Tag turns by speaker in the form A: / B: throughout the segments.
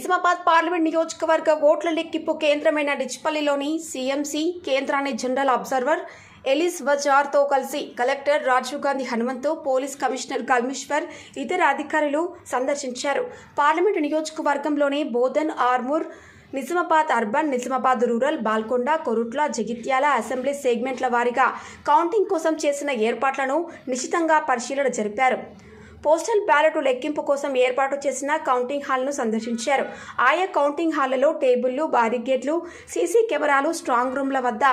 A: Nizamabad parliament నియోజకవర్గ ఓట్ల లెక్కింపు కేంద్రమైన డిచ్పల్లిలోని సీఎంసీ కేంద్రాన్ని జనరల్ అబ్జర్వర్ ఎలిస్ బజార్తో కలిసి collector Rajiv Gandhi Hanumanthu, police commissioner Kalmeshwar, ఇతర అధికారులు సందర్శించారు. పార్లమెంటు నియోజకవర్గంలోని Bodhan, Armoor, Nizamabad urban, Nizamabad rural, Balkonda, Korutla, Jagtial assembly సెగ్మెంట్ల వారీగా కౌంటింగ్ కోసం చేసిన ఏర్పాట్లను నిశితంగా పరిశీలన జరిపారు. పోస్టల్ బ్యాలెట్ లెక్కింపు కోసం ఏర్పాటు చేసిన కౌంటింగ్ హాల్ను సందర్శించారు. ఆయా కౌంటింగ్ హాళ్లలో టేబుళ్లు, బారిగేట్లు, సీసీ కెమెరాలు, స్ట్రాంగ్ రూమ్ల వద్ద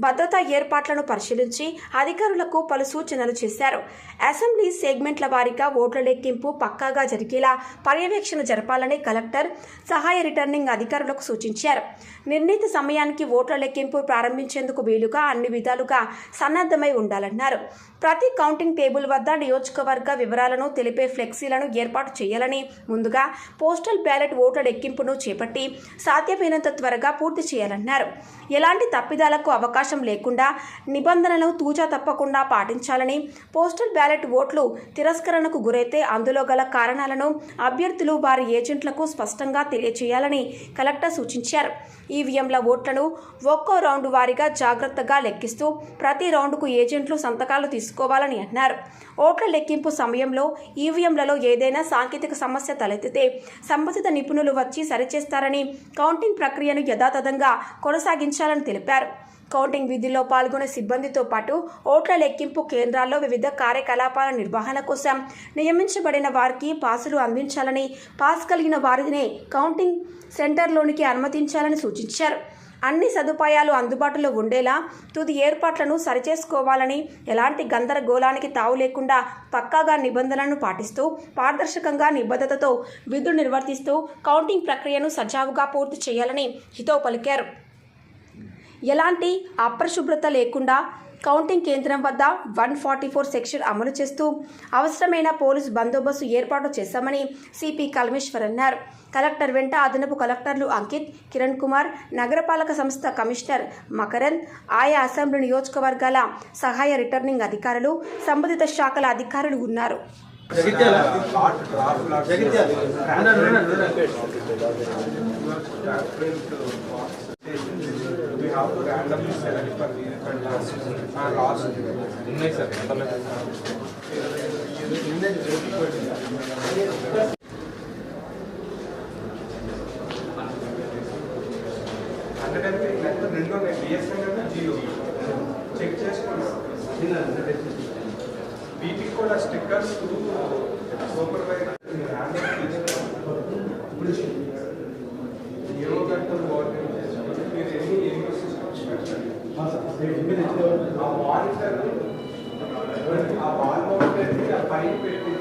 A: భద్రతా ఏర్పాట్లను పరిశీలించి అధికారులకు పలు సూచనలు చేశారు. అసెంబ్లీ సెగ్మెంట్ల వారీగా ఓట్ల లెక్కింపు పక్కాగా జరిగేలా పర్యవేక్షణ జరపాలని కలెక్టర్, సహాయ రిటర్నింగ్ అధికారులకు సూచించారు. నిర్ణీత సమయానికి ఓట్ల లెక్కింపు ప్రారంభించేందుకు వీలుగా అన్ని విధాలుగా సన్నద్ధమై ఉండాలన్నారు. ప్రతి కౌంటింగ్ టేబుల్ వద్ద నియోజకవర్గ వివరాలను తెలిపే ఫ్లెక్సీలను ఏర్పాటు చేయాలని, ముందుగా పోస్టల్ బ్యాలెట్ ఓట్ల లెక్కింపును చేపట్టి సాధ్యమైనంత త్వరగా పూర్తి చేయాలన్నారు. ఎలాంటి తప్పిదాలకు అవకాశం లేకుండా నిబంధనలను తూచా తప్పకుండా పాటించాలని, పోస్టల్ బ్యాలెట్ ఓట్లు తిరస్కరణకు గురైతే అందులో గల కారణాలను అభ్యర్థులు వారి ఏజెంట్లకు స్పష్టంగా తెలియచేయాలని కలెక్టర్ సూచించారు. ఈవీఎంల ఓట్లను ఒక్కో రౌండ్ వారీగా జాగ్రత్తగా లెక్కిస్తూ ప్రతి రౌండ్కు ఏజెంట్లు సంతకాలు తీసుకోవాలని అన్నారు. ఓట్ల లెక్కింపు సమయంలో ఈవీఎంలలో ఏదైనా సాంకేతిక సమస్య తలెత్తితే సంబంధిత నిపుణులు వచ్చి సరిచేస్తారని, కౌంటింగ్ ప్రక్రియను యథాతథంగా కొనసాగించాలని తెలిపారు. కౌంటింగ్ విధుల్లో పాల్గొనే సిబ్బందితో పాటు ఓట్ల లెక్కింపు కేంద్రాల్లో వివిధ కార్యకలాపాల నిర్వహణ కోసం నియమించబడిన వారికి పాసులు అందించాలని, పాస్ కలిగిన వారినే కౌంటింగ్ సెంటర్లోనికి అనుమతించాలని సూచించారు. అన్ని సదుపాయాలు అందుబాటులో ఉండేలా తుది ఏర్పాట్లను సరిచేసుకోవాలని, ఎలాంటి గందరగోళానికి తావు లేకుండా పక్కాగా నిబంధనలను పాటిస్తూ పారదర్శకంగా నిబద్ధతతో విధులు నిర్వర్తిస్తూ కౌంటింగ్ ప్రక్రియను సజావుగా పూర్తి చేయాలని హితవు పలికారు. ఎలాంటి అపరిశుభ్రత లేకుండా కౌంటింగ్ కేంద్రం వద్ద 144 సెక్షన్ అమలు చేస్తూ అవసరమైన పోలీసు బందోబస్తు ఏర్పాటు చేశామని సిపి కల్మేశ్వర్ అన్నారు. కలెక్టర్ వెంట అదనపు కలెక్టర్లు అంకిత్, కిరణ్ కుమార్, నగరపాలక సంస్థ కమిషనర్ మకరంద్, ఆయా అసెంబ్లీ నియోజకవర్గాల సహాయ రిటర్నింగ్ అధికారులు, సంబంధిత శాఖల అధికారులు ఉన్నారు.
B: We have to randomly select for the last ఉన్నాయి సార్ అందుకని రెండు బిఎస్ఎన్ఎల్ జియో చెక్ చేసుకోండి. వీటికి కూడా స్టిక్కర్స్ సూపర్వైజర్ ఏవో గంటలు బాగుంటుంది. ఆ మానిటర్ ఆ వాల్ మౌంటెడ్ ఆ పైన పెట్టి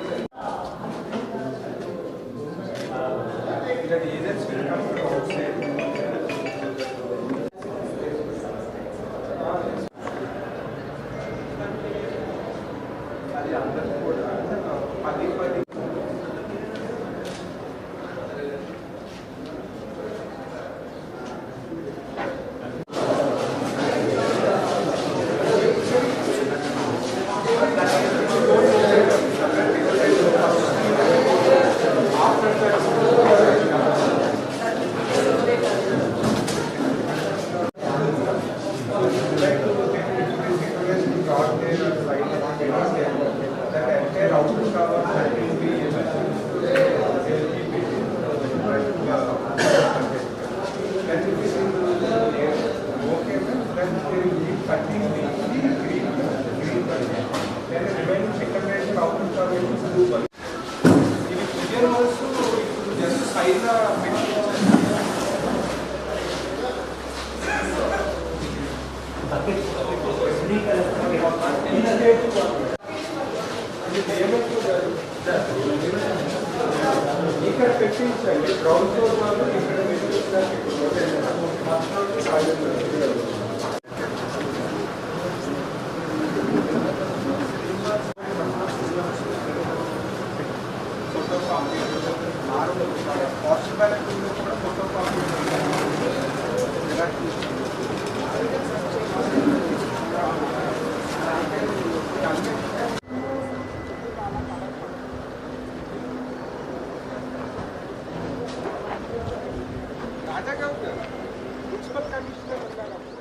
B: that agents will come to outside. అది అందరూ కూడా 10 ఇక్కడ పెట్టించండి. గ్రౌండ్ ఫ్లోర్ వాళ్ళు ఇక్కడ ఫోటో కాపీ పోస్టల్ బ్యాలెట్ కూడా ఫోటో కాపీ అదే కాదు మున్సిపల్ కమిషనర్ ఉన్నారు